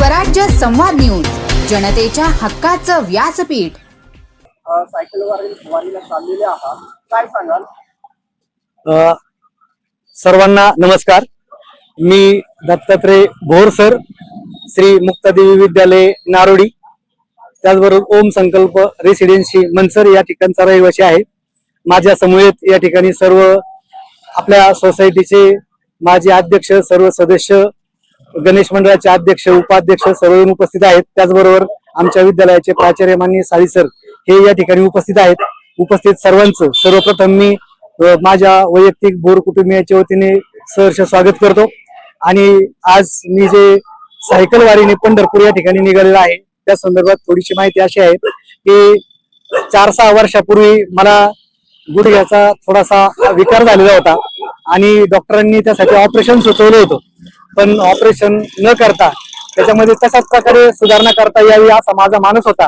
स्वराज्य संवाद न्यूज, जनतेच्या हक्काचं व्यासपीठ. सायकलवारीला चाललेले आहात, काय सांगाल? सर्वांना नमस्कार. मी दत्तात्रय भोर सर, श्री मुक्तादेवी विद्यालय नारोडी, त्याचबरोबर ओम संकल्प रेसिडेन्सी मनसर या ठिकाणचा रहिवासी आहे. माझ्या समवेत या ठिकाणी सर्व आपल्या सोसायटीचे माजी अध्यक्ष, सर्व सदस्य, गणेश मंडळाचे अध्यक्ष, उपाध्यक्ष सर्वजण उपस्थित आहेत. त्याचबरोबर आमच्या विद्यालयाचे प्राचार्य माननीय साळी सर हे या ठिकाणी उपस्थित आहेत. उपस्थित सर्वांचं सर्वप्रथम मी माझ्या वैयक्तिक भोर कुटुंबियाच्या वतीने सहर्ष स्वागत करतो. आणि आज मी जे सायकल वारीने पंढरपूर या ठिकाणी निघालेला आहे त्या संदर्भात थोडीशी माहिती अशी आहे की 4-6 वर्षापूर्वी मला गुडघ्याचा थोडासा विकार झालेला होता आणि डॉक्टरांनी त्यासाठी ऑपरेशन सुचवलं होतं. पण ऑपरेशन न करता त्याच्यामध्ये तशाच प्रकारे सुधारणा करता यावी असा माझा मानस होता.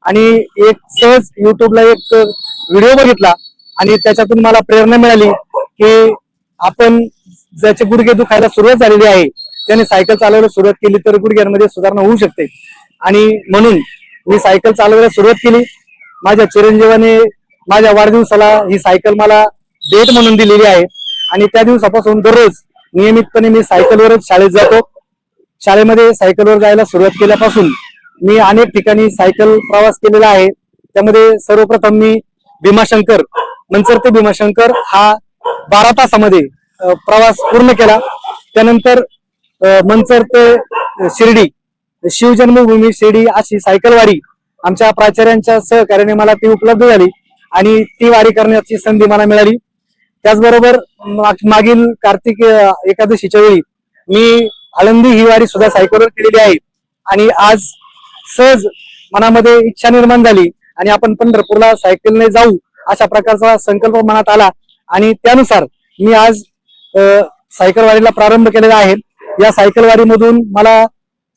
आणि एक सहज युट्यूबला एक व्हिडिओ बघितला आणि त्याच्यातून मला प्रेरणा मिळाली की आपण ज्याचे गुडघे दुखायला सुरुवात झालेली आहे त्याने सायकल चालवायला सुरुवात केली तर गुडघ्यांमध्ये सुधारणा होऊ शकते. आणि म्हणून मी सायकल चालवायला सुरुवात केली. माझ्या चिरंजीवाने माझ्या वाढदिवसाला ही सायकल मला भेट म्हणून दिलेली आहे आणि त्या दिवसापासून दररोज नियमितपणे मी सायकलवरच शाळेत जातो. शाळेमध्ये सायकलवर जायला सुरुवात केल्यापासून मी अनेक ठिकाणी सायकल प्रवास केलेला आहे. त्यामध्ये सर्वप्रथम मी भीमाशंकर, मनसर ते भीमाशंकर हा 12 तासामध्ये प्रवास पूर्ण केला. त्यानंतर मनसर ते शिर्डी, शिवजन्मभूमी शिर्डी अशी सायकल वारी आमच्या प्राचार्यांच्या सहकार्याने मला ती उपलब्ध झाली आणि ती वारी करण्याची संधी मला मिळाली. त्याचबरोबर मागील कार्तिक एकादशीच्या वेळी मी आळंदी ही वारी सुद्धा सायकलवर केलेली आहे. आणि आज सहज मनामध्ये इच्छा निर्माण झाली आणि आपण पंढरपूरला सायकलने जाऊ अशा प्रकारचा संकल्प मनात आला आणि त्यानुसार मी आज सायकल वारीला प्रारंभ केलेला आहे. या सायकल वारीमधून मला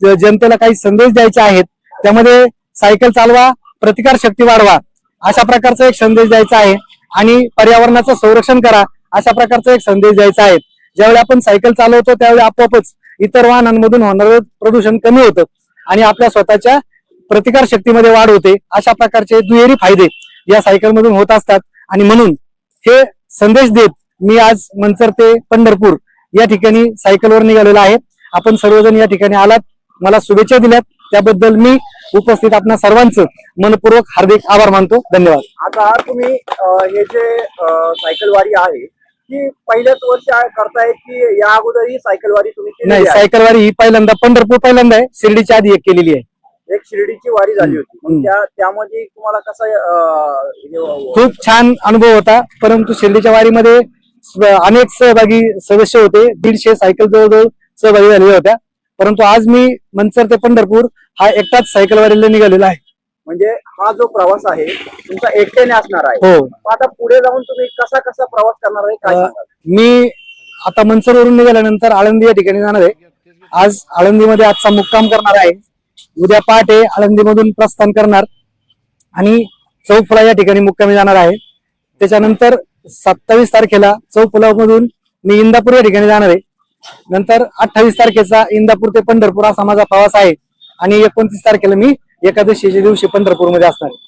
जनतेला काही संदेश द्यायचे आहेत. त्यामध्ये सायकल चालवा, प्रतिकार शक्ती वाढवा अशा प्रकारचा एक संदेश द्यायचा आहे आणि पर्यावरणाचं संरक्षण करा अशा प्रकारचा एक संदेश द्यायचा आहे. ज्यावेळी आपण सायकल चालवतो त्यावेळी आपोआपच इतर वाहनांमधून होणारं प्रदूषण कमी होतं आणि आपल्या स्वतःच्या प्रतिकार शक्तीमध्ये वाढ होते. अशा प्रकारचे दुहेरी फायदे या सायकल मधून होत असतात आणि म्हणून हे संदेश देत मी आज मनसर ते पंढरपूर या ठिकाणी सायकलवर निघालेला आहे. आपण सर्वजण या ठिकाणी आलात, मला शुभेच्छा दिल्यात, त्याबद्दल मी उपस्थित आपल्या सर्वांचं मनपूर्वक हार्दिक आभार मानतो. धन्यवाद. आता तुम्ही हे जे सायकल वारी आहे ती पहिल्याच वर्ष करताय की या अगोदर ही सायकल वारी तुम्ही केली? नाही, सायकल वारी ही पहिल्यांदा, पंढरपूर पहिल्यांदा आहे. शिर्डीच्या आधी एक केलेली आहे. एक शिर्डीची वारी झाली होती, त्यामध्ये तुम्हाला कसा खूप छान अनुभव होता. परंतु शिर्डीच्या वारीमध्ये अनेक सहभागी सदस्य होते, 150 सायकल जवळजवळ सहभागी झालेल्या होत्या. परंतु आज मी मनसर ते पंढरपूर हा एकटाच सायकल वारीला निघालेला आहे. म्हणजे हा जो प्रवास आहे तुमचा एकट्याने असणार आहे. हो. आता पुढे जाऊन तुम्ही कसा प्रवास करणार आहे, काय सांगाल? मी आता मनसर वरून निघाल्यानंतर आळंदी या ठिकाणी जाणार आहे. आज आळंदीमध्ये आजचा मुक्काम करणार आहे. उद्या पहाटे आळंदीमधून प्रस्थान करणार आणि चौफुला या ठिकाणी मुक्कामी जाणार आहे. त्याच्यानंतर 27 तारखेला चौफुला मधून मी इंदापूर या ठिकाणी जाणार आहे. नंतर 28 तारखेचा इंदापूर ते पंढरपूर असा माझा प्रवास आहे आणि 29 तारखेला मी एकादशीच्या दिवशी पंढरपूर मध्ये असणार आहे.